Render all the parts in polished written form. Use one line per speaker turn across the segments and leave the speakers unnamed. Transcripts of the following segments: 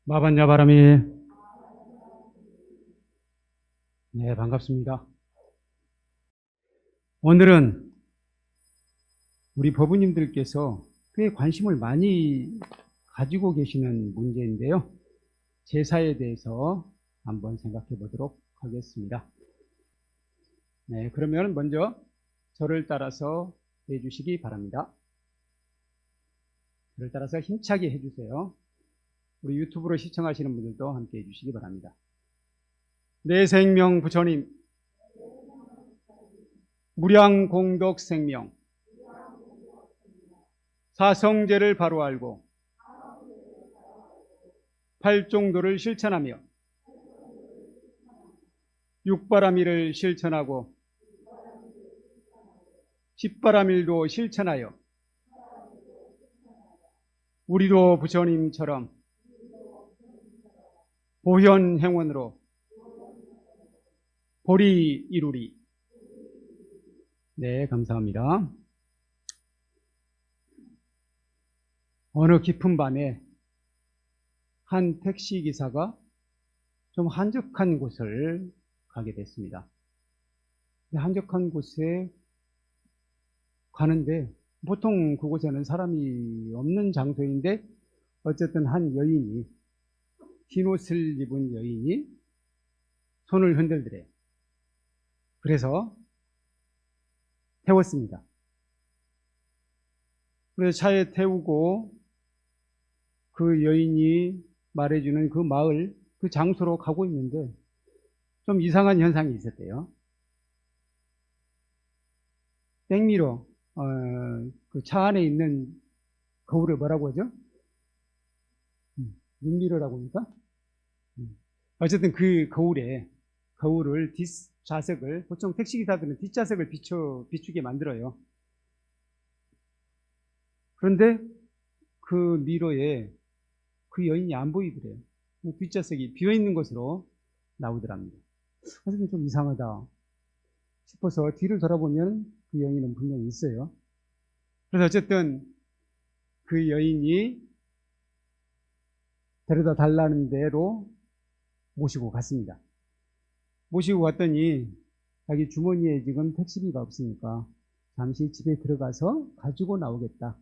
마반야 바람이. 네, 반갑습니다. 오늘은 우리 법부님들께서 꽤 관심을 많이 가지고 계시는 문제인데요. 제사에 대해서 한번 생각해 보도록 하겠습니다. 네, 그러면 먼저 저를 따라서 해주시기 바랍니다. 저를 따라서 힘차게 해주세요. 우리 유튜브로 시청하시는 분들도 함께 해주시기 바랍니다. 내 생명 부처님, 무량공덕 생명, 사성제를 바로 알고 팔종도를 실천하며 육바라밀을 실천하고 십바라밀도 실천하여 우리도 부처님처럼 보현행원으로 보리 이루리. 네, 감사합니다. 어느 깊은 밤에 한 택시기사가 좀 한적한 곳을 가게 됐습니다. 한적한 곳에 가는데 보통 그곳에는 사람이 없는 장소인데 어쨌든 한 여인이, 흰옷을 입은 여인이 손을 흔들더래요. 그래서 태웠습니다. 그래서 차에 태우고 그 여인이 말해주는 그 마을, 그 장소로 가고 있는데 좀 이상한 현상이 있었대요. 백미러, 그 차 안에 있는 거울을 뭐라고 하죠? 눈미러라고 합니까? 어쨌든 그 거울을 뒷좌석을, 보통 택시기사들은 뒷좌석을 비추게 만들어요. 그런데 그 미러에 그 여인이 안 보이더래요. 뒷좌석이 비어있는 것으로 나오더랍니다. 어쨌든 좀 이상하다 싶어서 뒤를 돌아보면 그 여인은 분명히 있어요. 그래서 어쨌든 그 여인이 데려다 달라는 대로 모시고 갔습니다. 모시고 갔더니 자기 주머니에 지금 택시비가 없으니까 잠시 집에 들어가서 가지고 나오겠다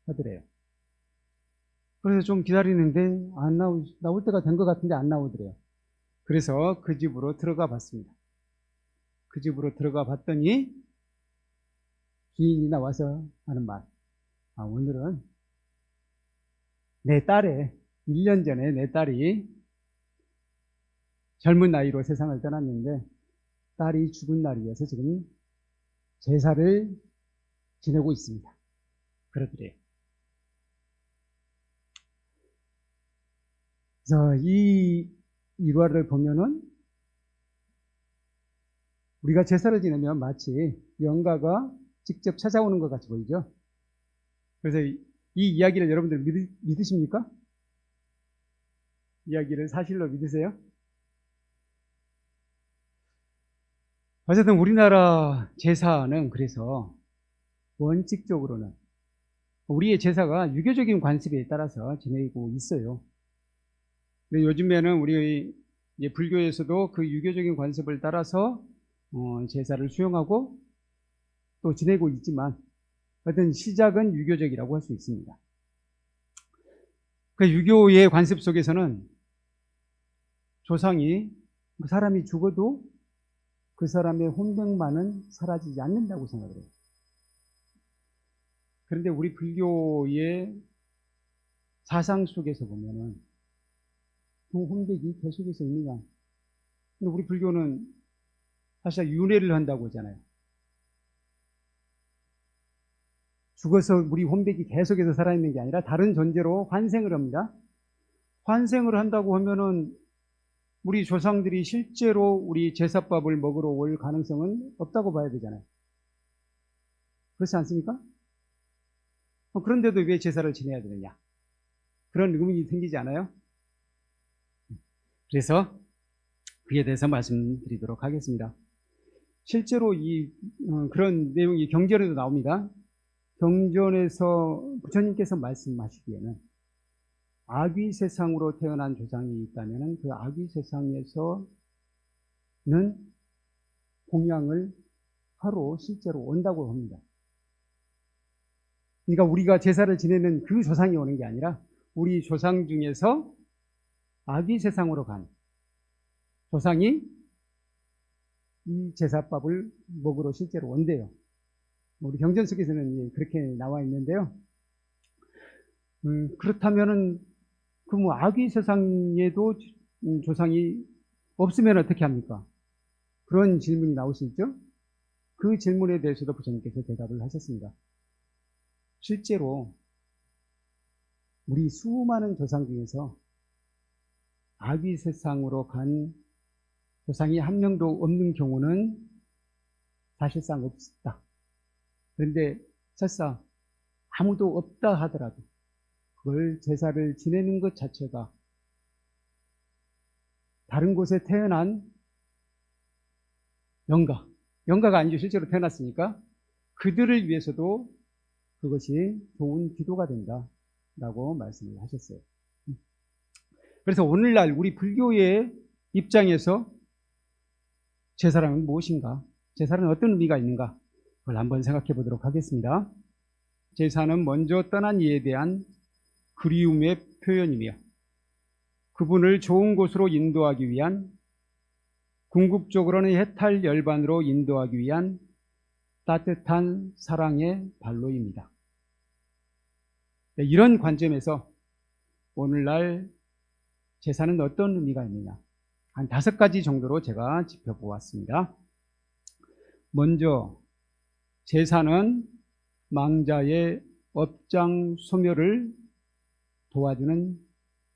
하더래요. 그래서 좀 기다리는데 나올 때가 된 것 같은데 안 나오더래요. 그래서 그 집으로 들어가 봤습니다. 그 집으로 들어가 봤더니 주인이 나와서 하는 말, 오늘은 내 딸의 1년 전에 내 딸이 젊은 나이로 세상을 떠났는데 딸이 죽은 날이어서 지금 제사를 지내고 있습니다. 그러더래요. 그래서 이 일화를 보면은 우리가 제사를 지내면 마치 영가가 직접 찾아오는 것 같이 보이죠? 그래서 이 이야기를 여러분들 믿으십니까? 이야기를 사실로 믿으세요? 어쨌든 우리나라 제사는 그래서 원칙적으로는 우리의 제사가 유교적인 관습에 따라서 지내고 있어요. 근데 요즘에는 우리 불교에서도 그 유교적인 관습을 따라서 제사를 수용하고 또 지내고 있지만 어떤 시작은 유교적이라고 할 수 있습니다. 그 유교의 관습 속에서는 조상이 사람이 죽어도 그 사람의 혼백만은 사라지지 않는다고 생각을 해요. 그런데 우리 불교의 사상 속에서 보면은 그 혼백이 계속해서 있느냐? 근데 우리 불교는 사실 윤회를 한다고 하잖아요. 죽어서 우리 혼백이 계속해서 살아있는 게 아니라 다른 존재로 환생을 합니다. 환생을 한다고 하면은 우리 조상들이 실제로 우리 제사밥을 먹으러 올 가능성은 없다고 봐야 되잖아요. 그렇지 않습니까? 그런데도 왜 제사를 지내야 되느냐? 그런 의문이 생기지 않아요? 그래서 그에 대해서 말씀드리도록 하겠습니다. 실제로 그런 내용이 경전에도 나옵니다. 경전에서 부처님께서 말씀하시기에는 아귀 세상으로 태어난 조상이 있다면 그 아귀 세상에서는 공양을 하러 실제로 온다고 합니다. 그러니까 우리가 제사를 지내는 그 조상이 오는 게 아니라 우리 조상 중에서 아귀 세상으로 간 조상이 이 제사밥을 먹으러 실제로 온대요. 우리 경전 속에서는 그렇게 나와 있는데요. 그렇다면은 그 뭐 아귀 세상에도 조상이 없으면 어떻게 합니까? 그런 질문이 나올 수 있죠. 그 질문에 대해서도 부처님께서 대답을 하셨습니다. 실제로 우리 수많은 조상 중에서 아귀 세상으로 간 조상이 한 명도 없는 경우는 사실상 없다. 그런데 설사 아무도 없다 하더라도 그걸 제사를 지내는 것 자체가 다른 곳에 태어난 영가가 아니죠. 실제로 태어났으니까 그들을 위해서도 그것이 좋은 기도가 된다라고 말씀을 하셨어요. 그래서 오늘날 우리 불교의 입장에서 제사라는 무엇인가? 제사는 어떤 의미가 있는가? 그걸 한번 생각해 보도록 하겠습니다. 제사는 먼저 떠난 이에 대한 그리움의 표현이며 그분을 좋은 곳으로 인도하기 위한, 궁극적으로는 해탈 열반으로 인도하기 위한 따뜻한 사랑의 발로입니다. 이런 관점에서 오늘날 제사는 어떤 의미가 있느냐? 한 5가지 정도로 제가 짚어보았습니다. 먼저 제사는 망자의 업장 소멸을 도와주는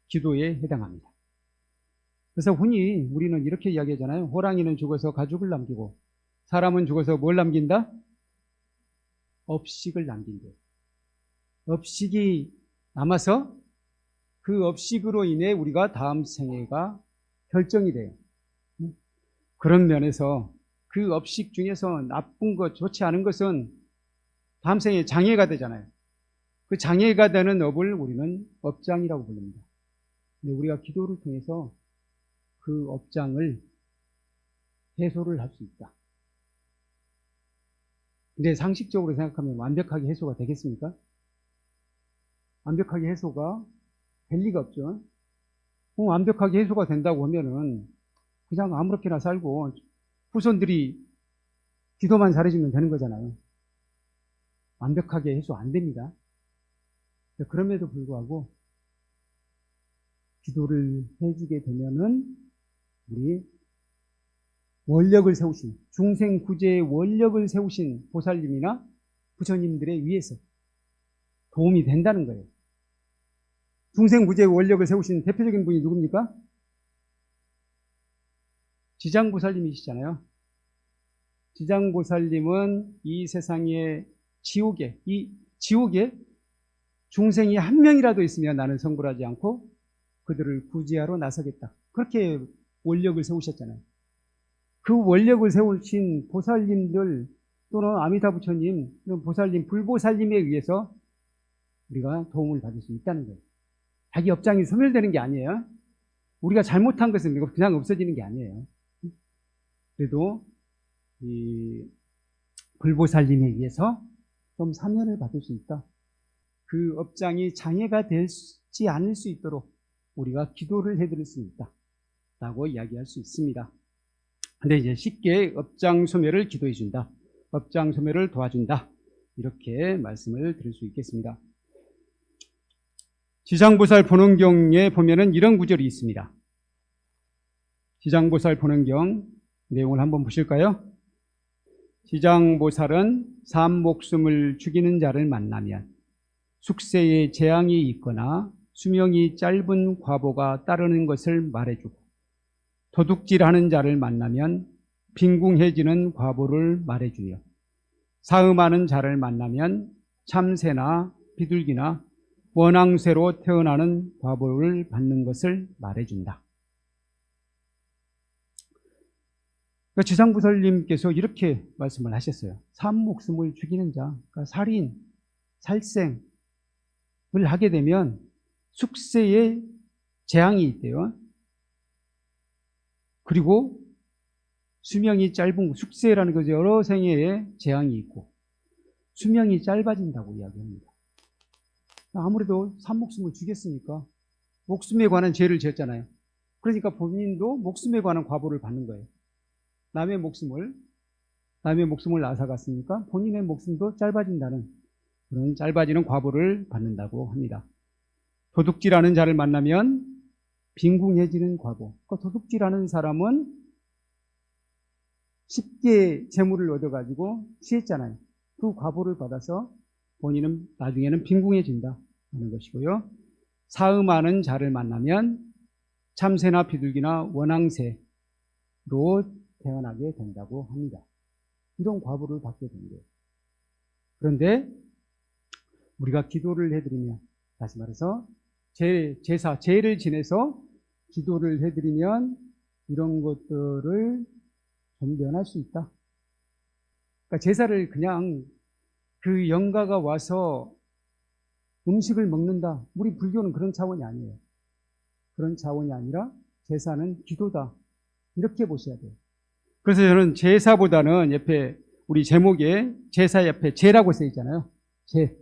기도에 해당합니다. 그래서 흔히 우리는 이렇게 이야기하잖아요. 호랑이는 죽어서 가죽을 남기고 사람은 죽어서 뭘 남긴다? 업식을 남긴대요. 업식이 남아서 그 업식으로 인해 우리가 다음 생애가 결정이 돼요. 그런 면에서 그 업식 중에서 나쁜 것, 좋지 않은 것은 다음 생에 장애가 되잖아요. 그 장애가 되는 업을 우리는 업장이라고 부릅니다. 근데 우리가 기도를 통해서 그 업장을 해소를 할 수 있다. 근데 상식적으로 생각하면 완벽하게 해소가 되겠습니까? 완벽하게 해소가 될 리가 없죠. 완벽하게 해소가 된다고 하면은 그냥 아무렇게나 살고 후손들이 기도만 잘해주면 되는 거잖아요. 완벽하게 해소 안 됩니다. 그럼에도 불구하고 기도를 해주게 되면은 우리 원력을 세우신, 중생구제의 원력을 세우신 보살님이나 부처님들에 의해서 도움이 된다는 거예요. 중생구제의 원력을 세우신 대표적인 분이 누굽니까? 지장보살님이시잖아요. 지장보살님은 이 세상의 이 지옥에 중생이 한 명이라도 있으면 나는 성불하지 않고 그들을 구제하러 나서겠다. 그렇게 원력을 세우셨잖아요. 그 원력을 세우신 보살님들 또는 아미타 부처님, 보살님, 불보살님에 의해서 우리가 도움을 받을 수 있다는 거예요. 자기 업장이 소멸되는 게 아니에요. 우리가 잘못한 것은 그냥 없어지는 게 아니에요. 그래도 이 불보살님에 의해서 좀 사면을 받을 수 있다. 그 업장이 장애가 되지 않을 수 있도록 우리가 기도를 해드릴 수 있다 라고 이야기할 수 있습니다. 근데 이제 쉽게 업장 소멸을 기도해 준다, 업장 소멸을 도와준다, 이렇게 말씀을 드릴 수 있겠습니다. 지장보살 본원경에 보면은 이런 구절이 있습니다. 지장보살 본원경 내용을 한번 보실까요? 지장보살은 삶 목숨을 죽이는 자를 만나면 숙세에 재앙이 있거나 수명이 짧은 과보가 따르는 것을 말해주고, 도둑질하는 자를 만나면 빈궁해지는 과보를 말해주며, 사음하는 자를 만나면 참새나 비둘기나 원앙새로 태어나는 과보를 받는 것을 말해준다. 그러니까 지상부설님께서 이렇게 말씀을 하셨어요. 산 목숨을 죽이는 자, 그러니까 살인, 살생을 하게 되면 숙세에 재앙이 있대요. 그리고 수명이 짧은, 숙세라는 것이 여러 생애에 재앙이 있고 수명이 짧아진다고 이야기합니다. 아무래도 산 목숨을 죽였으니까 목숨에 관한 죄를 지었잖아요. 그러니까 본인도 목숨에 관한 과보를 받는 거예요. 남의 목숨을 앗아갔으니까 본인의 목숨도 짧아진다는 그런 짧아지는 과보를 받는다고 합니다. 도둑질하는 자를 만나면 빈궁해지는 과보. 그러니까 도둑질하는 사람은 쉽게 재물을 얻어가지고 취했잖아요. 그 과보를 받아서 본인은 나중에는 빈궁해진다 하는 것이고요. 사음하는 자를 만나면 참새나 비둘기나 원앙새로 태어나게 된다고 합니다. 이런 과보를 받게 된 거예요. 그런데 우리가 기도를 해드리면, 다시 말해서 제를 지내서 기도를 해드리면 이런 것들을 좀 면할 수 있다. 그러니까 제사를 그냥 그 영가가 와서 음식을 먹는다. 우리 불교는 그런 차원이 아니에요. 그런 차원이 아니라 제사는 기도다. 이렇게 보셔야 돼요. 그래서 저는 제사보다는 옆에 우리 제목에 제사 옆에 제라고 써 있잖아요. 제.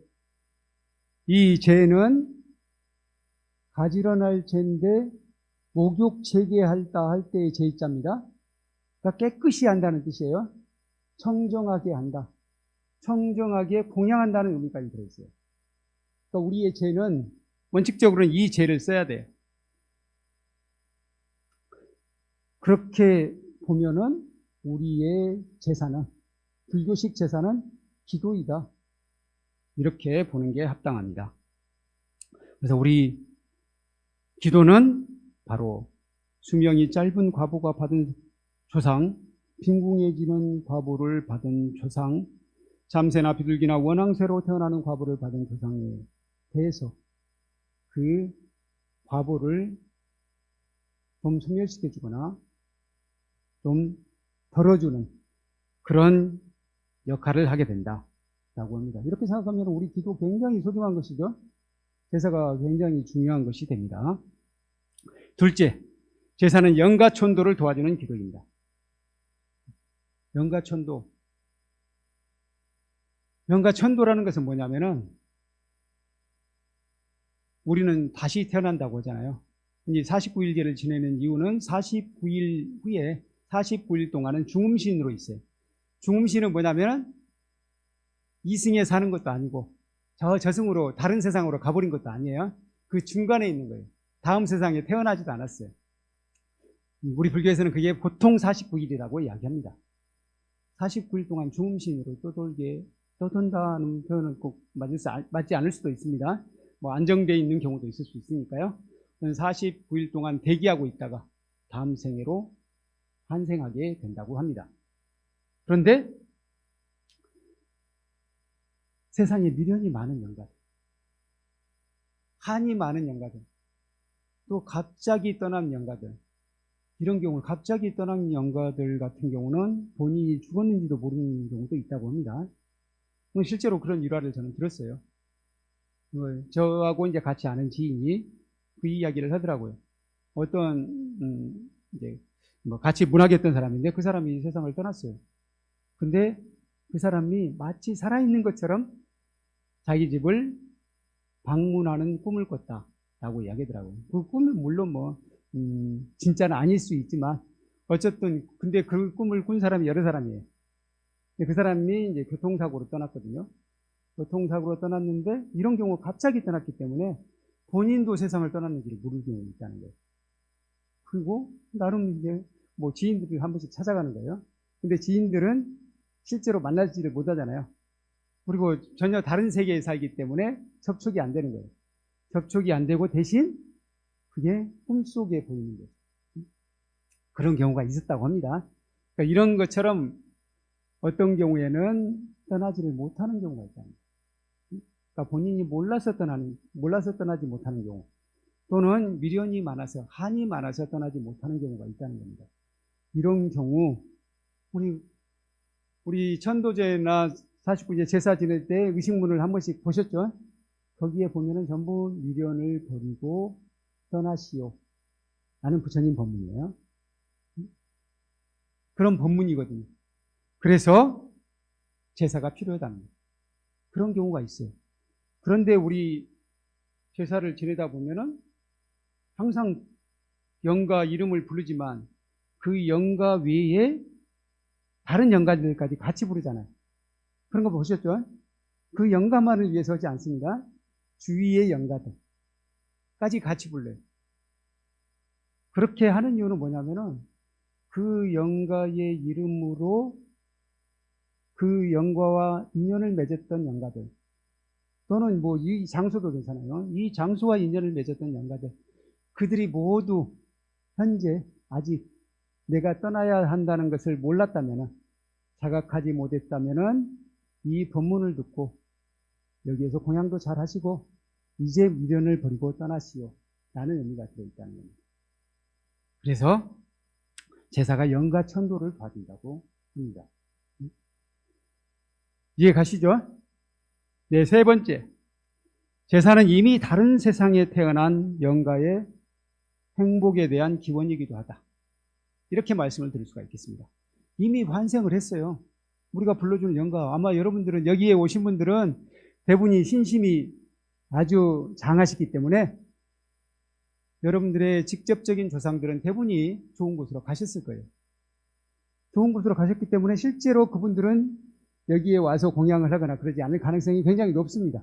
이 제는 가지런할 제인데 목욕 재개할다 할 때의 제자입니다. 그러니까 깨끗이 한다는 뜻이에요. 청정하게 한다. 청정하게 공양한다는 의미까지 들어있어요. 그러니까 우리의 제는 원칙적으로는 이 제를 써야 돼요. 그렇게 보면은 우리의 제사는, 불교식 제사는 기도이다. 이렇게 보는 게 합당합니다. 그래서 우리 기도는 바로 수명이 짧은 과보가 받은 조상, 빈궁해지는 과보를 받은 조상, 참새나 비둘기나 원앙새로 태어나는 과보를 받은 조상에 대해서 그 과보를 좀 소멸시켜주거나 좀 덜어주는 그런 역할을 하게 된다라고 합니다. 이렇게 생각하면 우리 기도 굉장히 소중한 것이죠. 제사가 굉장히 중요한 것이 됩니다. 둘째, 제사는 영가천도를 도와주는 기도입니다. 영가천도. 영가천도라는 것은 뭐냐면은 우리는 다시 태어난다고 하잖아요. 이제 49일제를 지내는 이유는 49일 후에 49일 동안은 중음신으로 있어요. 중음신은 뭐냐면은 이승에 사는 것도 아니고 저승으로 다른 세상으로 가버린 것도 아니에요. 그 중간에 있는 거예요. 다음 세상에 태어나지도 않았어요. 우리 불교에서는 그게 보통 49일이라고 이야기합니다. 49일 동안 중음신으로 떠돈다는 표현은 꼭 맞지 않을 수도 있습니다. 뭐 안정되어 있는 경우도 있을 수 있으니까요. 49일 동안 대기하고 있다가 다음 생애로 환생하게 된다고 합니다. 그런데 세상에 미련이 많은 영가들, 한이 많은 영가들, 또 갑자기 떠난 영가들, 이런 경우 갑자기 떠난 영가들 같은 경우는 본인이 죽었는지도 모르는 경우도 있다고 합니다. 실제로 그런 일화를 저는 들었어요. 저하고 이제 같이 아는 지인이 그 이야기를 하더라고요. 어떤 이제 뭐 같이 문학했던 사람인데 그 사람이 세상을 떠났어요. 근데 그 사람이 마치 살아있는 것처럼 자기 집을 방문하는 꿈을 꿨다라고 이야기하더라고요. 그 꿈은 물론 뭐 진짜는 아닐 수 있지만 어쨌든 근데 그 꿈을 꾼 사람이 여러 사람이에요. 그 사람이 이제 교통사고로 떠났거든요. 교통사고로 떠났는데 이런 경우 갑자기 떠났기 때문에 본인도 세상을 떠났는지를 모르는 경우가 있다는 거예요. 그리고 나름 이제 뭐 지인들이 한 번씩 찾아가는 거예요. 근데 지인들은 실제로 만나지를 못하잖아요. 그리고 전혀 다른 세계에 살기 때문에 접촉이 안 되는 거예요. 접촉이 안 되고 대신 그게 꿈속에 보이는 거예요. 그런 경우가 있었다고 합니다. 그러니까 이런 것처럼 어떤 경우에는 떠나지를 못하는 경우가 있다는 거예요. 그러니까 본인이 몰라서 떠나지 못하는 경우, 또는 미련이 많아서, 한이 많아서 떠나지 못하는 경우가 있다는 겁니다. 이런 경우 우리 천도제나 49제 제사 지낼 때 의식문을 한 번씩 보셨죠? 거기에 보면은 전부 미련을 버리고 떠나시오 라는 부처님 법문이에요. 그런 법문이거든요. 그래서 제사가 필요하답니다. 그런 경우가 있어요. 그런데 우리 제사를 지내다 보면은 항상 영가 이름을 부르지만 그 영가 외에 다른 영가들까지 같이 부르잖아요. 그런 거 보셨죠? 그 영가만을 위해서 하지 않습니다. 주위의 영가들까지 같이 불러요. 그렇게 하는 이유는 뭐냐면은 그 영가의 이름으로 그 영가와 인연을 맺었던 영가들, 또는 뭐 이 장소도 괜찮아요. 이 장소와 인연을 맺었던 영가들, 그들이 모두 현재 아직 내가 떠나야 한다는 것을 몰랐다면은, 자각하지 못했다면은 이 법문을 듣고 여기에서 공양도 잘 하시고 이제 미련을 버리고 떠나시오 라는 의미가 들어있다는 겁니다. 그래서 제사가 영가 천도를 봐준다고 합니다. 이해 가시죠? 네, 세 번째. 제사는 이미 다른 세상에 태어난 영가의 행복에 대한 기원이기도 하다. 이렇게 말씀을 드릴 수가 있겠습니다. 이미 환생을 했어요. 우리가 불러주는 영가, 아마 여러분들은 여기에 오신 분들은 대부분이 신심이 아주 장하시기 때문에 여러분들의 직접적인 조상들은 대부분이 좋은 곳으로 가셨을 거예요. 좋은 곳으로 가셨기 때문에 실제로 그분들은 여기에 와서 공양을 하거나 그러지 않을 가능성이 굉장히 높습니다.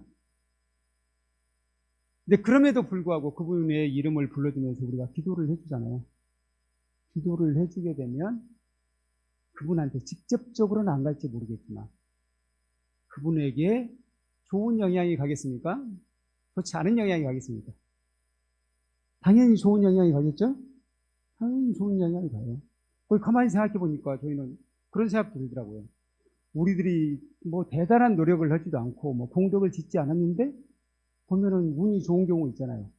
근데 그럼에도 불구하고 그분의 이름을 불러주면서 우리가 기도를 해주잖아요. 기도를 해주게 되면 그분한테 직접적으로는 안 갈지 모르겠지만 그분에게 좋은 영향이 가겠습니까? 좋지 않은 영향이 가겠습니까? 당연히 좋은 영향이 가겠죠? 당연히 좋은 영향이 가요. 거기 가만히 생각해 보니까 저희는 그런 생각 들더라고요. 우리들이 뭐 대단한 노력을 하지도 않고 뭐 공덕을 짓지 않았는데 보면은 운이 좋은 경우 있잖아요.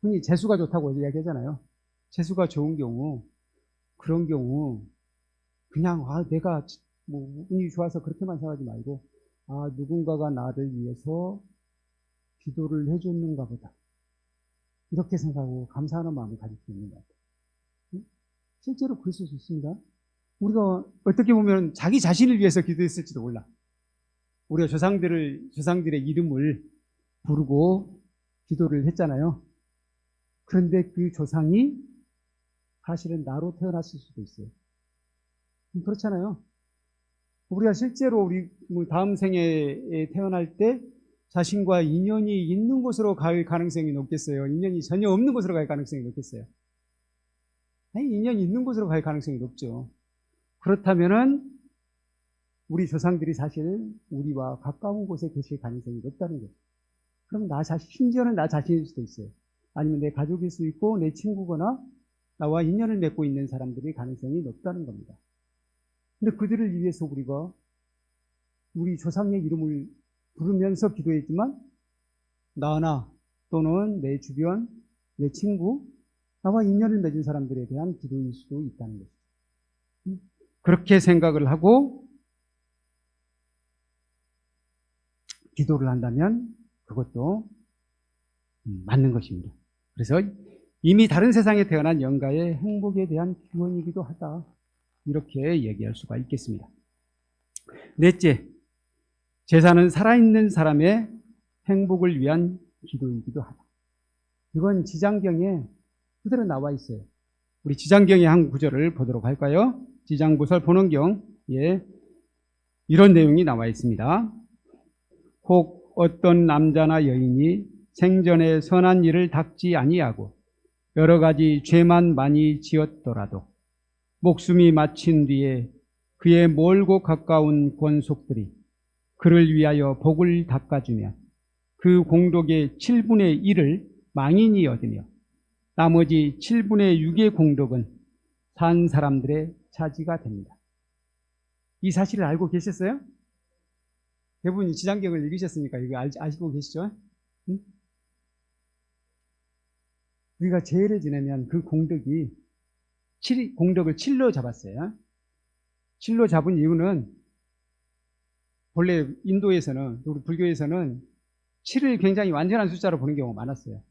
흔히 재수가 좋다고 이야기하잖아요. 재수가 좋은 경우, 그런 경우 그냥 내가 뭐 운이 좋아서 그렇게만 생각하지 말고 누군가가 나를 위해서 기도를 해줬는가 보다. 이렇게 생각하고 감사하는 마음을 가질 수 있는 것 같아요. 실제로 그랬을 수 있습니다. 우리가 어떻게 보면 자기 자신을 위해서 기도했을지도 몰라. 우리가 조상들의 이름을 부르고 기도를 했잖아요. 그런데 그 조상이 사실은 나로 태어났을 수도 있어요. 그렇잖아요. 우리가 실제로 우리 다음 생에 태어날 때 자신과 인연이 있는 곳으로 갈 가능성이 높겠어요? 인연이 전혀 없는 곳으로 갈 가능성이 높겠어요? 아니, 인연이 있는 곳으로 갈 가능성이 높죠. 그렇다면은 우리 조상들이 사실 우리와 가까운 곳에 계실 가능성이 높다는 거죠. 그럼 심지어는 나 자신일 수도 있어요. 아니면 내 가족일 수 있고 내 친구거나 나와 인연을 맺고 있는 사람들의 가능성이 높다는 겁니다. 근데 그들을 위해서 우리가 우리 조상의 이름을 부르면서 기도했지만 나나 또는 내 주변, 내 친구, 나와 인연을 맺은 사람들에 대한 기도일 수도 있다는 거죠. 그렇게 생각을 하고 기도를 한다면 그것도 맞는 것입니다. 그래서 이미 다른 세상에 태어난 영가의 행복에 대한 기원이기도 하다. 이렇게 얘기할 수가 있겠습니다. 넷째, 제사는 살아있는 사람의 행복을 위한 기도이기도 하다. 이건 지장경에 그대로 나와 있어요. 우리 지장경의 한 구절을 보도록 할까요? 지장부설 본원경에 이런 내용이 나와 있습니다. 혹 어떤 남자나 여인이 생전에 선한 일을 닦지 아니하고 여러 가지 죄만 많이 지었더라도 목숨이 마친 뒤에 그의 멀고 가까운 권속들이 그를 위하여 복을 닦아주면 그 공덕의 7분의 1을 망인이 얻으며 나머지 7분의 6의 공덕은 산 사람들의 차지가 됩니다. 이 사실을 알고 계셨어요? 대부분 지장경을 읽으셨으니까 이거 아시고 계시죠? 응? 우리가 죄를 지내면 그 공덕을 7로 잡았어요. 실로 잡은 이유는 본래 인도에서는, 우리 불교에서는 7을 굉장히 완전한 숫자로 보는 경우가 많았어요.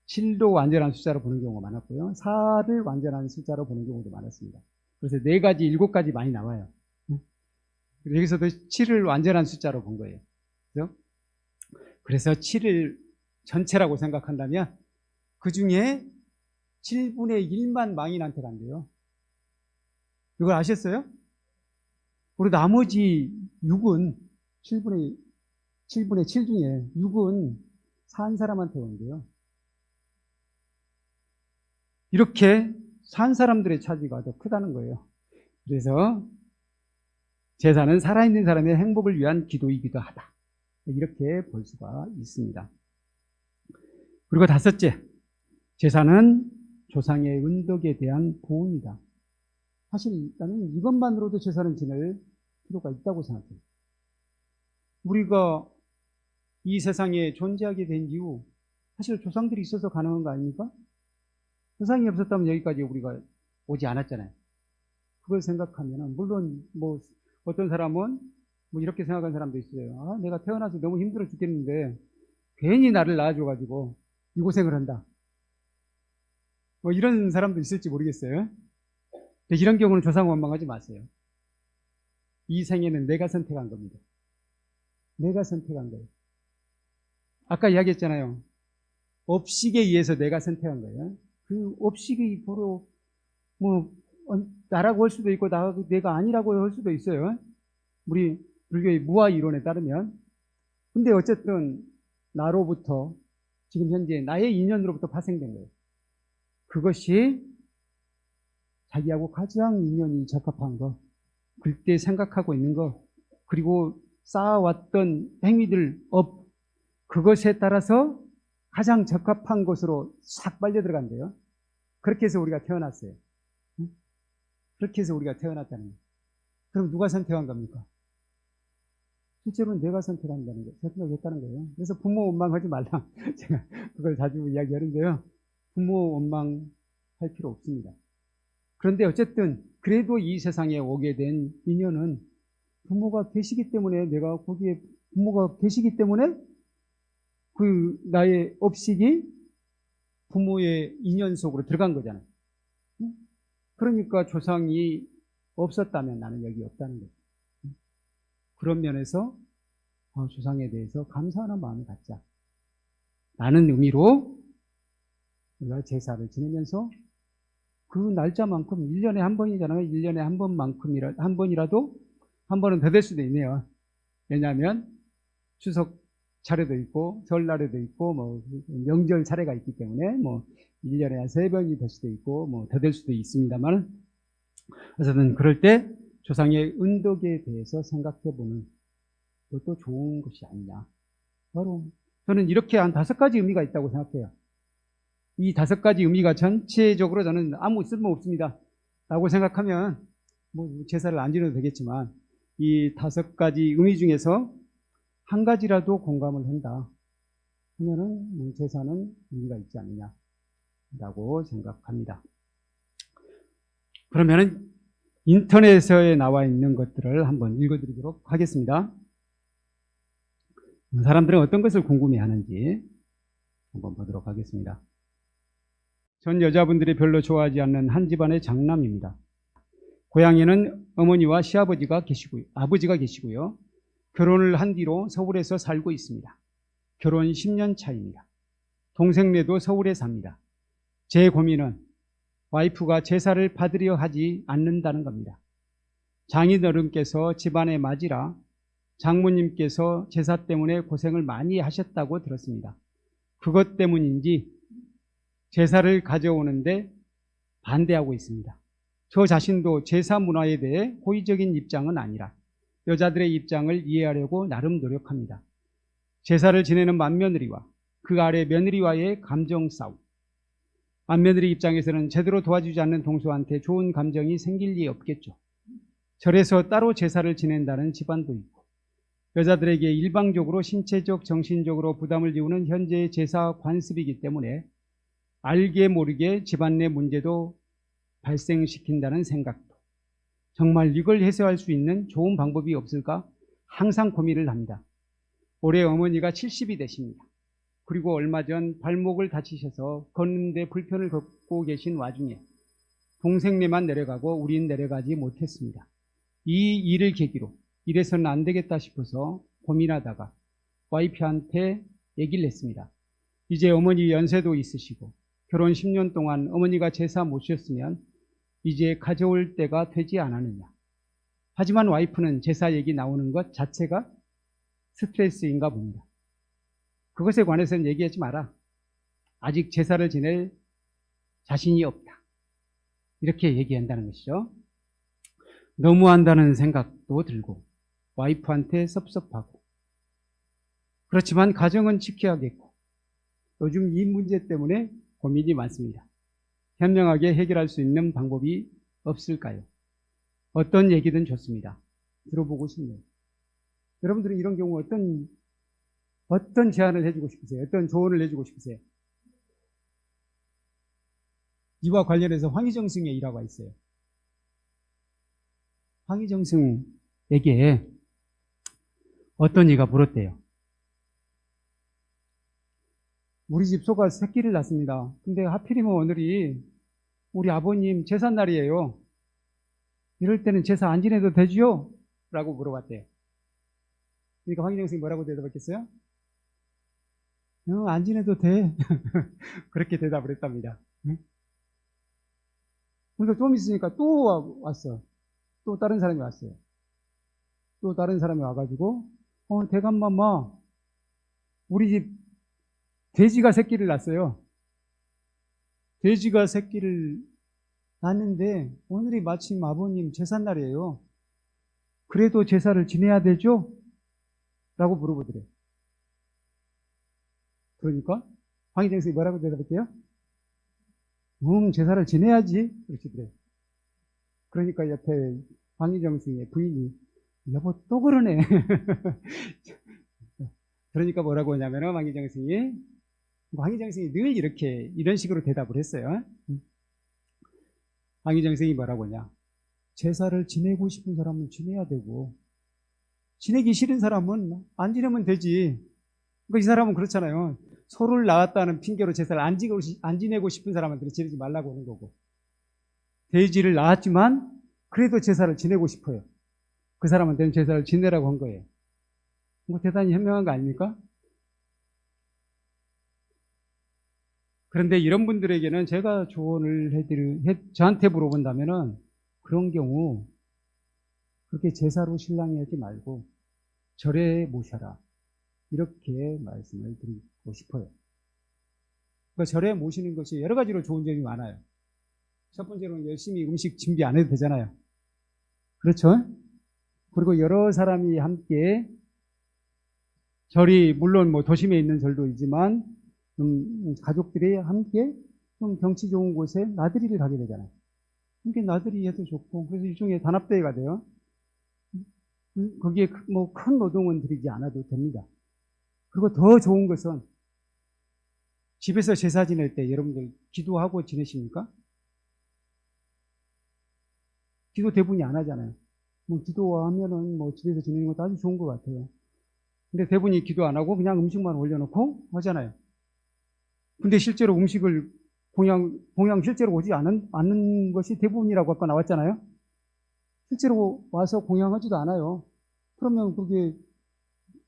7도 완전한 숫자로 보는 경우가 많았고요. 4를 완전한 숫자로 보는 경우도 많았습니다. 그래서 4가지, 7가지 많이 나와요. 여기서도 7을 완전한 숫자로 본 거예요. 그죠? 그래서 7을 전체라고 생각한다면 그 중에 7분의 1만 망인한테 간대요. 이걸 아셨어요? 그리고 나머지 6은 7분의 7 중에 6은 산 사람한테 온대요. 이렇게 산 사람들의 차지가 더 크다는 거예요. 그래서 제사는 살아있는 사람의 행복을 위한 기도이기도 하다. 이렇게 볼 수가 있습니다. 그리고 다섯째, 제사는 조상의 은덕에 대한 보응이다. 사실 나는 이것만으로도 제사는 지낼 필요가 있다고 생각해요. 우리가 이 세상에 존재하게 된 이유, 사실 조상들이 있어서 가능한 거 아닙니까? 조상이 없었다면 여기까지 우리가 오지 않았잖아요. 그걸 생각하면은, 물론 뭐 어떤 사람은 뭐 이렇게 생각하는 사람도 있어요. 아, 내가 태어나서 너무 힘들어 죽겠는데 괜히 나를 낳아줘가지고 이 고생을 한다. 뭐 이런 사람도 있을지 모르겠어요. 이런 경우는 조상 원망하지 마세요. 이 생애는 내가 선택한 겁니다. 내가 선택한 거예요. 아까 이야기했잖아요. 업식에 의해서 내가 선택한 거예요. 그 업식이 바로 뭐 나라고 할 수도 있고 내가 아니라고 할 수도 있어요. 우리 불교의 무아 이론에 따르면. 근데 어쨌든 나로부터 지금 현재 나의 인연으로부터 파생된 거예요. 그것이 자기하고 가장 인연이 적합한 거, 그때 생각하고 있는 거, 그리고 쌓아왔던 행위들, 그것에 따라서 가장 적합한 것으로 싹 빨려 들어간대요. 그렇게 해서 우리가 태어났어요. 그렇게 해서 우리가 태어났다는 거예요. 그럼 누가 선택한 겁니까? 실제로는 내가 선택한다는 거예요. 선택했다는 거예요. 그래서 부모 원망하지 말라. 제가 그걸 자주 이야기하는데요. 부모 원망할 필요 없습니다. 그런데 어쨌든 그래도 이 세상에 오게 된 인연은 부모가 계시기 때문에, 내가 거기에 부모가 계시기 때문에 그 나의 업식이 부모의 인연 속으로 들어간 거잖아요. 그러니까 조상이 없었다면 나는 여기 없다는 거죠. 그런 면에서 조상에 대해서 감사하는 마음을 갖자 라는 의미로 우리가 제사를 지내면서 그 날짜만큼 1년에 한 번이잖아요. 1년에 한 번이라도 한 번은 더 될 수도 있네요. 왜냐하면 추석 차례도 있고 설날에도 있고 뭐 명절 차례가 있기 때문에 뭐 1년에 한 3번이 될 수도 있고 뭐 더 될 수도 있습니다만, 어쨌든 그럴 때 조상의 은덕에 대해서 생각해보는 것도 좋은 것이 아니냐. 바로 저는 이렇게 한 5가지 의미가 있다고 생각해요. 이 5가지 의미가 전체적으로 저는 아무 쓸모 없습니다 라고 생각하면 뭐 제사를 안 지내도 되겠지만, 이 5가지 의미 중에서 한 가지라도 공감을 한다 하면은 제사는 의미가 있지 않느냐라고 생각합니다. 그러면은 인터넷에 나와 있는 것들을 한번 읽어드리도록 하겠습니다. 사람들은 어떤 것을 궁금해하는지 한번 보도록 하겠습니다. 전 여자분들이 별로 좋아하지 않는 한 집안의 장남입니다. 고향에는 어머니와 시아버지가 계시고요, 아버지가 계시고요. 결혼을 한 뒤로 서울에서 살고 있습니다. 결혼 10년 차입니다. 동생네도 서울에 삽니다. 제 고민은 와이프가 제사를 받으려 하지 않는다는 겁니다. 장인어른께서 집안의 맞이라 장모님께서 제사 때문에 고생을 많이 하셨다고 들었습니다. 그것 때문인지 제사를 가져오는데 반대하고 있습니다. 저 자신도 제사 문화에 대해 호의적인 입장은 아니라 여자들의 입장을 이해하려고 나름 노력합니다. 제사를 지내는 맏며느리와 그 아래 며느리와의 감정 싸움. 맏며느리 입장에서는 제대로 도와주지 않는 동서한테 좋은 감정이 생길 리 없겠죠. 절에서 따로 제사를 지낸다는 집안도 있고, 여자들에게 일방적으로 신체적, 정신적으로 부담을 지우는 현재의 제사 관습이기 때문에 알게 모르게 집안 내 문제도 발생시킨다는 생각도, 정말 이걸 해소할 수 있는 좋은 방법이 없을까 항상 고민을 합니다. 올해 어머니가 70이 되십니다. 그리고 얼마 전 발목을 다치셔서 걷는데 불편을 겪고 계신 와중에 동생네만 내려가고 우린 내려가지 못했습니다. 이 일을 계기로 이래서는 안 되겠다 싶어서 고민하다가 와이프한테 얘기를 했습니다. 이제 어머니 연세도 있으시고 결혼 10년 동안 어머니가 제사 모셨으면 이제 가져올 때가 되지 않았느냐. 하지만 와이프는 제사 얘기 나오는 것 자체가 스트레스인가 봅니다. 그것에 관해서는 얘기하지 마라. 아직 제사를 지낼 자신이 없다. 이렇게 얘기한다는 것이죠. 너무한다는 생각도 들고 와이프한테 섭섭하고 그렇지만 가정은 지켜야겠고 요즘 이 문제 때문에 고민이 많습니다. 현명하게 해결할 수 있는 방법이 없을까요? 어떤 얘기든 좋습니다. 들어보고 싶네요. 여러분들은 이런 경우 어떤 제안을 해주고 싶으세요? 어떤 조언을 해주고 싶으세요? 이와 관련해서 황희정 스승의 일화가 있어요. 황희정 스승에게 어떤 이가 물었대요. 우리 집 소가 새끼를 낳습니다. 근데 하필이면 오늘이 우리 아버님 제삿날이에요. 이럴 때는 제사 안 지내도 되지요? 라고 물어봤대요. 그러니까 황희정 스승이 뭐라고 대답했겠어요? 안 지내도 돼. 그렇게 대답을 했답니다. 그러니까 좀 있으니까 또 왔어. 또 다른 사람이 왔어요. 또 다른 사람이 와가지고 대감마마 우리 집 돼지가 새끼를 낳았어요. 돼지가 새끼를 낳았는데 오늘이 마침 아버님 제삿날이에요. 그래도 제사를 지내야 되죠? 라고 물어보더래요. 그러니까 황희정 선생님이 뭐라고 대답할게요? 제사를 지내야지. 그렇게 그래요. 그러니까 옆에 황희정 선생님의 부인이 여보 또 그러네. 그러니까 뭐라고 하냐면 황희정 선생님이 늘 이런 식으로 대답을 했어요. 황희정 선생님이 뭐라고 하냐. 제사를 지내고 싶은 사람은 지내야 되고 지내기 싫은 사람은 안 지내면 되지. 그러니까 이 사람은 그렇잖아요. 소를 낳았다는 핑계로 제사를 안 지내고 싶은 사람한테 지내지 말라고 하는 거고 돼지를 낳았지만 그래도 제사를 지내고 싶어요. 그 사람한테는 제사를 지내라고 한 거예요. 뭐 대단히 현명한 거 아닙니까? 그런데 이런 분들에게는 제가 조언을 저한테 물어본다면은 그런 경우 그렇게 제사로 신랑이 하지 말고 절에 모셔라. 이렇게 말씀을 드리고 싶어요. 그러니까 절에 모시는 것이 여러 가지로 좋은 점이 많아요. 첫 번째로는 열심히 음식 준비 안 해도 되잖아요. 그렇죠? 그리고 여러 사람이 함께 절이 물론 뭐 도심에 있는 절도 있지만 가족들이 함께 좀 경치 좋은 곳에 나들이를 가게 되잖아요. 함께 나들이 해도 좋고 그래서 일종의 단합대회가 돼요. 거기에 뭐 큰 노동은 들이지 않아도 됩니다. 그리고 더 좋은 것은 집에서 제사 지낼 때 여러분들 기도하고 지내십니까? 기도 대부분이 안 하잖아요. 뭐 기도하면은 뭐 집에서 지내는 것도 아주 좋은 것 같아요. 근데 대부분이 기도 안 하고 그냥 음식만 올려놓고 하잖아요. 근데 실제로 음식을 공양 실제로 오지 않는 것이 대부분이라고 아까 나왔잖아요. 실제로 와서 공양하지도 않아요. 그러면 그게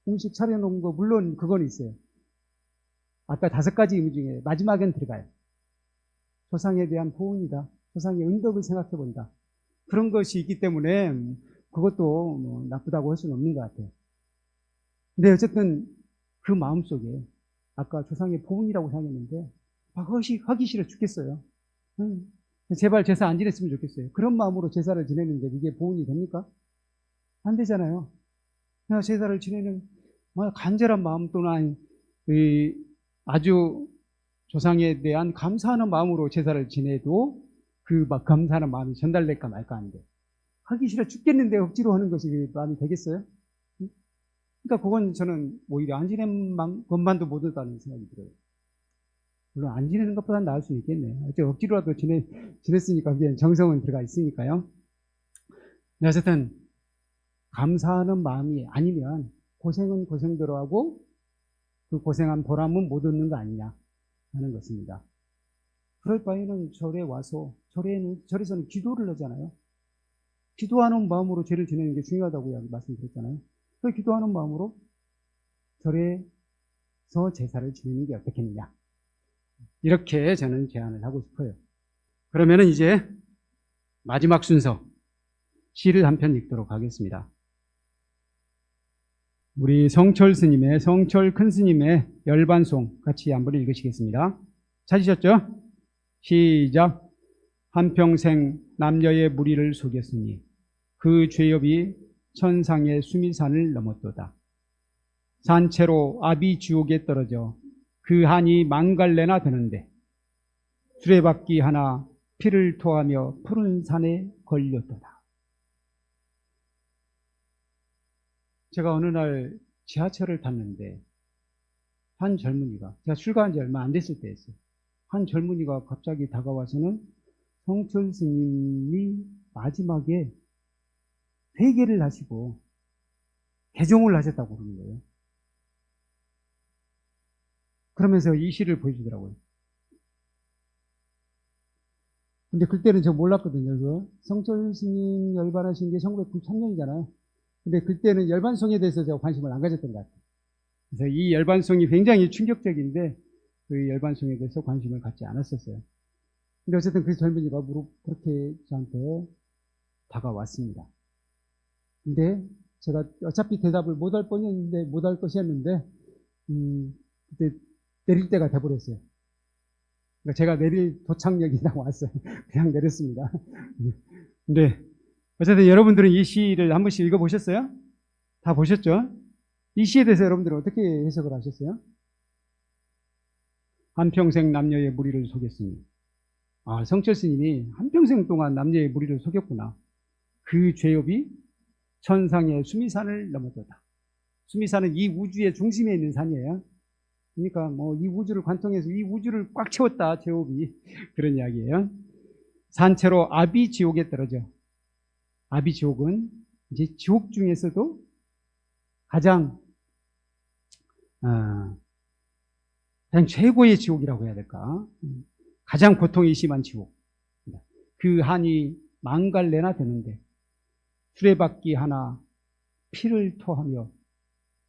음식 차려놓은 거 물론 그건 있어요. 아까 5가지 의미 중에 마지막엔 들어가요. 조상에 대한 보은이다. 조상의 은덕을 생각해 본다. 그런 것이 있기 때문에 그것도 뭐 나쁘다고 할 수는 없는 것 같아요. 근데 어쨌든 그 마음속에 아까 조상의 보은이라고 생각했는데 하기 싫어 죽겠어요. 제발 제사 안 지냈으면 좋겠어요. 그런 마음으로 제사를 지내는데 이게 보은이 됩니까? 안 되잖아요. 그냥 제사를 지내는 간절한 마음 또는 아주 조상에 대한 감사하는 마음으로 제사를 지내도 그 감사하는 마음이 전달될까 말까 하는데 하기 싫어 죽겠는데 억지로 하는 것이 마음이 되겠어요? 그러니까 그건 저는 오히려 안 지낸 것만도 못하다는 생각이 들어요. 물론 안 지내는 것보다 나을 수 있겠네요. 억지로라도 지냈으니까 그게 정성은 들어가 있으니까요. 어쨌든 감사하는 마음이 아니면 고생은 고생대로 하고 그 고생한 보람은 못 얻는 거 아니냐 하는 것입니다. 그럴 바에는 절에 와서 절에서는 기도를 하잖아요. 기도하는 마음으로 죄를 지내는 게 중요하다고 말씀드렸잖아요. 그 기도하는 마음으로 절에서 제사를 지내는 게 어떻겠느냐. 이렇게 저는 제안을 하고 싶어요. 그러면은 이제 마지막 순서 시를 한 편 읽도록 하겠습니다. 우리 성철 스님의, 성철 큰 스님의 열반송 같이 한번 읽으시겠습니다. 찾으셨죠? 시작. 한평생 남녀의 무리를 속였으니 그 죄업이 천상의 수미산을 넘었도다. 산채로 아비 지옥에 떨어져 그 한이 망갈래나 되는데 수레바퀴 하나 피를 토하며 푸른 산에 걸렸도다. 제가 어느 날 지하철을 탔는데 한 젊은이가, 제가 출가한 지 얼마 안 됐을 때였어요. 한 젊은이가 갑자기 다가와서는 성철 스님이 마지막에 회개를 하시고 개종을 하셨다고 그러는 거예요. 그러면서 이 시를 보여주더라고요. 근데 그때는 제가 몰랐거든요. 그 성철 스님 열반하신 게 1993년이잖아요. 근데 그때는 열반송에 대해서 제가 관심을 안 가졌던 것 같아요. 그래서 이 열반송이 굉장히 충격적인데 그 열반송에 대해서 관심을 갖지 않았었어요. 근데 어쨌든 그 젊은이가 그렇게 저한테 다가왔습니다. 근데 제가 어차피 대답을 못 할 뻔했는데, 못 할 것이었는데, 그때 내릴 때가 돼버렸어요. 그러니까 제가 내릴 도착역이 나왔어요. 그냥 내렸습니다. 근데 어쨌든 여러분들은 이 시를 한 번씩 읽어보셨어요? 다 보셨죠? 이 시에 대해서 여러분들은 어떻게 해석을 하셨어요? 한평생 남녀의 무리를 속였으니, 아, 성철 스님이 한평생 동안 남녀의 무리를 속였구나. 그 죄업이 천상의 수미산을 넘었도다. 수미산은 이 우주의 중심에 있는 산이에요. 그러니까 뭐 이 우주를 관통해서 이 우주를 꽉 채웠다, 죄업이. 그런 이야기예요. 산채로 아비 지옥에 떨어져. 아비 지옥은 이제 지옥 중에서도 가장 최고의 지옥이라고 해야 될까? 가장 고통이 심한 지옥. 그 한이 망갈래나 되는데 수레바퀴 하나 피를 토하며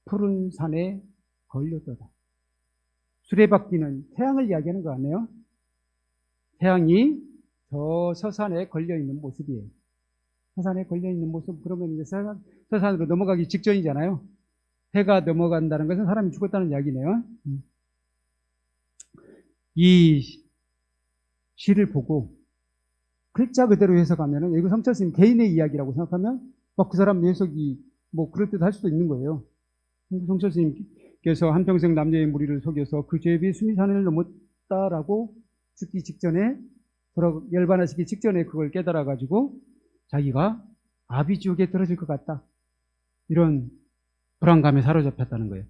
푸른 산에 걸렸도다. 수레바퀴는 태양을 이야기하는 거 아니에요? 태양이 저 서산에 걸려있는 모습이에요. 서산에 걸려있는 모습, 그러면 이제 서산으로 넘어가기 직전이잖아요. 해가 넘어간다는 것은 사람이 죽었다는 이야기네요. 이 시를 보고 글자 그대로 해석하면은, 이거 성철 스님 개인의 이야기라고 생각하면 그 사람 해석이 뭐 그럴듯 할 수도 있는 거예요. 성철 스님께서 한평생 남녀의 무리를 속여서 그 죄비 수미산을 넘었다라고 죽기 직전에, 열반하시기 직전에 그걸 깨달아가지고 자기가 아비지옥에 떨어질 것 같다, 이런 불안감에 사로잡혔다는 거예요.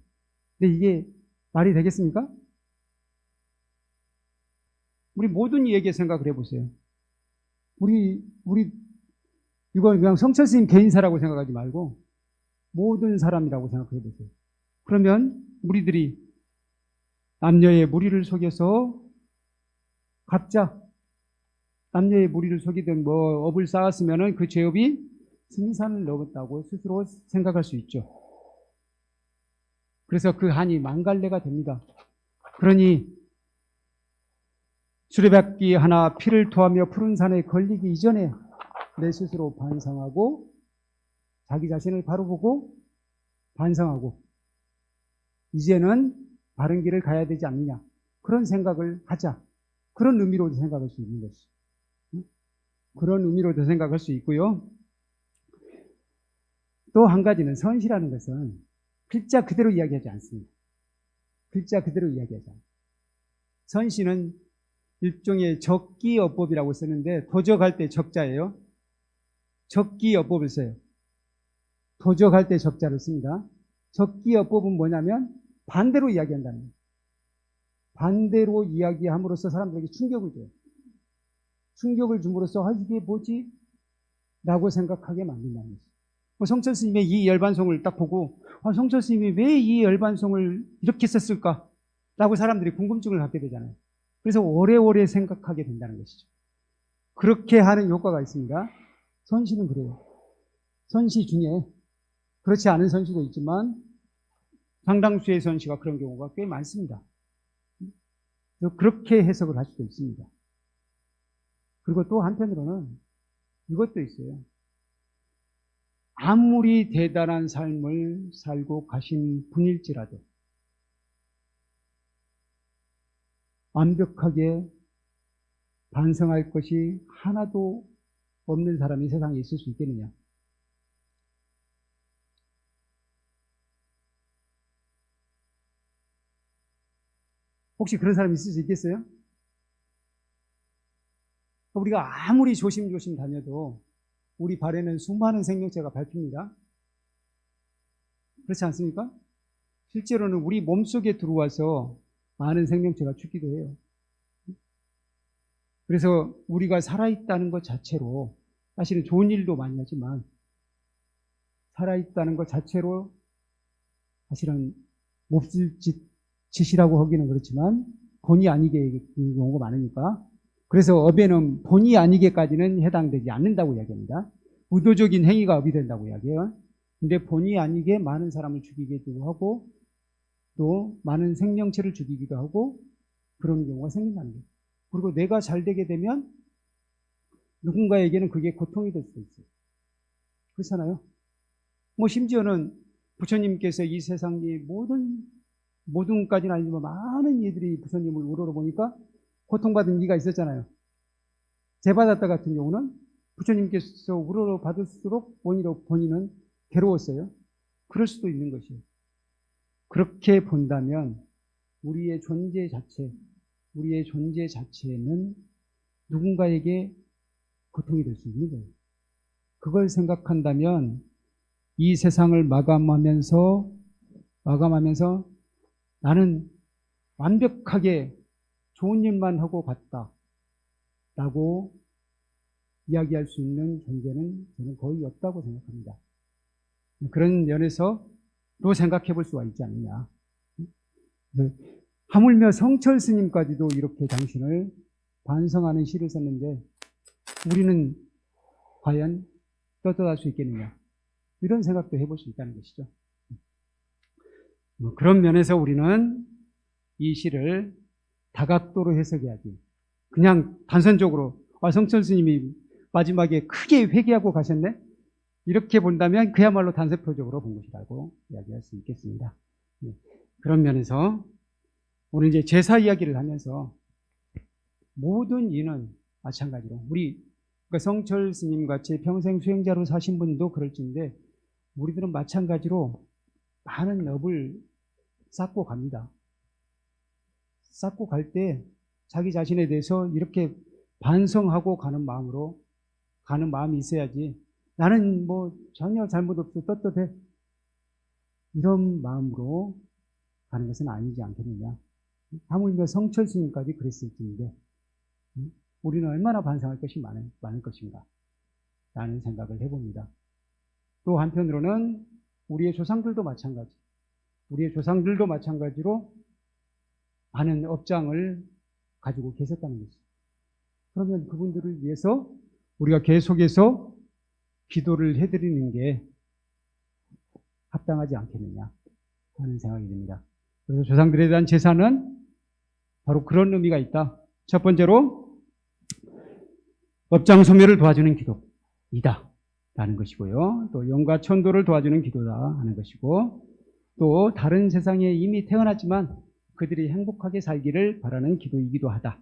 근데 이게 말이 되겠습니까? 우리 모든 이에게 생각을 해보세요. 우리 이건 그냥 성철 스님 개인사라고 생각하지 말고 모든 사람이라고 생각해 보세요. 그러면 우리들이 남녀의 무리를 속여서 각자 남녀의 무리를 속이든 뭐 업을 쌓았으면은 그 죄업이 수미산을 넘었다고 스스로 생각할 수 있죠. 그래서 그 한이 망갈래가 됩니다. 그러니 수레바퀴 하나 피를 토하며 푸른 산에 걸리기 이전에 내 스스로 반성하고 자기 자신을 바로 보고 반성하고 이제는 바른 길을 가야 되지 않느냐, 그런 생각을 하자. 그런 의미로도 생각할 수 있는 것이. 그런 의미로도 생각할 수 있고요. 또 한 가지는 선시라는 것은 글자 그대로 이야기하지 않습니다. 글자 그대로 이야기하지 않습니다. 선시는 일종의 적기어법이라고 쓰는데 도적할 때 적자예요. 적기어법을 써요. 도적할 때 적자를 씁니다. 적기어법은 뭐냐면 반대로 이야기한다는 거예요. 반대로 이야기함으로써 사람들에게 충격을 줘요. 충격을 줌으로써 이게 뭐지? 라고 생각하게 만든다는 거죠. 성철 스님의 이 열반송을 딱 보고 성철 스님이 왜 이 열반송을 이렇게 썼을까? 라고 사람들이 궁금증을 갖게 되잖아요. 그래서 오래오래 생각하게 된다는 것이죠. 그렇게 하는 효과가 있습니다. 선시는 그래요. 선시 중에 그렇지 않은 선시도 있지만 상당수의 선시가 그런 경우가 꽤 많습니다. 그래서 그렇게 해석을 할 수도 있습니다. 그리고 또 한편으로는 이것도 있어요. 아무리 대단한 삶을 살고 가신 분일지라도 완벽하게 반성할 것이 하나도 없는 사람이 세상에 있을 수 있겠느냐? 혹시 그런 사람이 있을 수 있겠어요? 우리가 아무리 조심조심 다녀도 우리 발에는 수많은 생명체가 밟힙니다. 그렇지 않습니까? 실제로는 우리 몸속에 들어와서 많은 생명체가 죽기도 해요. 그래서 우리가 살아있다는 것 자체로 사실은 좋은 일도 많이 하지만 살아있다는 것 자체로 사실은 몹쓸 짓이라고 하기는 그렇지만 본의 아니게 경우가 많으니까 그래서 업에는 본의 아니게까지는 해당되지 않는다고 이야기합니다. 의도적인 행위가 업이 된다고 이야기해요. 근데 본의 아니게 많은 사람을 죽이기도 하고 또 많은 생명체를 죽이기도 하고 그런 경우가 생긴다는 거예요. 그리고 내가 잘 되게 되면 누군가에게는 그게 고통이 될 수도 있어요. 그렇잖아요. 심지어는 부처님께서 이 세상의 모든까지는 아니지만 많은 이들이 부처님을 우러러보니까 고통받은 이가 있었잖아요. 제바다타 같은 경우는 부처님께서 우러러 받을수록 오히려 본인은 괴로웠어요. 그럴 수도 있는 것이에요. 그렇게 본다면 우리의 존재 자체는 누군가에게 고통이 될 수 있는 거예요. 그걸 생각한다면 이 세상을 마감하면서 나는 완벽하게 좋은 일만 하고 갔다라고 이야기할 수 있는 존재는 저는 거의 없다고 생각합니다. 그런 면에서도 생각해 볼 수가 있지 않느냐. 하물며 성철 스님까지도 이렇게 당신을 반성하는 시를 썼는데 우리는 과연 떳떳할 수 있겠느냐. 이런 생각도 해볼 수 있다는 것이죠. 그런 면에서 우리는 이 시를 다각도로 해석해야지. 그냥 단선적으로 성철 스님이 마지막에 크게 회개하고 가셨네? 이렇게 본다면 그야말로 단세표적으로 본 것이라고 이야기할 수 있겠습니다. 그런 면에서 오늘 이제 제사 이야기를 하면서 모든 이는 마찬가지로 그러니까 성철 스님 같이 평생 수행자로 사신 분도 그럴진데 우리들은 마찬가지로 많은 업을 쌓고 갑니다. 쌓고 갈 때 자기 자신에 대해서 이렇게 반성하고 가는 마음이 있어야지 나는 전혀 잘못 없어 떳떳해 이런 마음으로 가는 것은 아니지 않겠느냐. 하물며 성철 스님까지 그랬을 텐데 우리는 얼마나 반성할 것이 많을 것인가 라는 생각을 해봅니다. 또 한편으로는 우리의 조상들도 마찬가지로 많은 업장을 가지고 계셨다는 것이죠. 그러면 그분들을 위해서 우리가 계속해서 기도를 해드리는 게 합당하지 않겠느냐 하는 생각이 듭니다. 그래서 조상들에 대한 제사는 바로 그런 의미가 있다. 첫 번째로 업장 소멸을 도와주는 기도이다 라는 것이고요. 또 영과 천도를 도와주는 기도다 하는 것이고 또 다른 세상에 이미 태어났지만 그들이 행복하게 살기를 바라는 기도이기도 하다.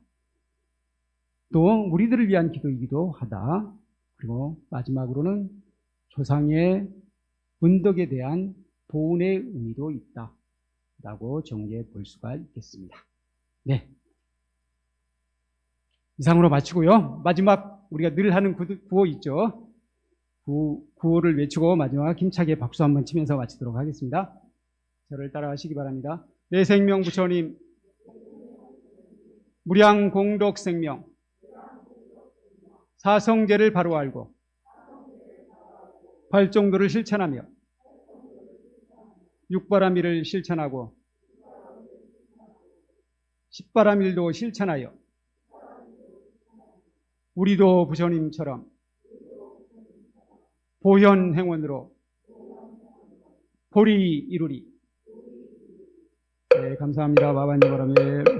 또 우리들을 위한 기도이기도 하다. 그리고 마지막으로는 조상의 은덕에 대한 보훈의 의미도 있다 라고 정리해 볼 수가 있겠습니다. 네, 이상으로 마치고요. 마지막 우리가 늘 하는 구호 있죠. 구호를 외치고 마지막 힘차게 박수 한번 치면서 마치도록 하겠습니다. 저를 따라하시기 바랍니다. 내 생명 부처님, 무량 공덕 생명, 사성제를 바로 알고 활정도를 실천하며 육바라밀을 실천하고 십바라밀도 실천하여 우리도 부처님처럼 보현행원으로 보리 이루리. 네, 감사합니다. 마반니바람에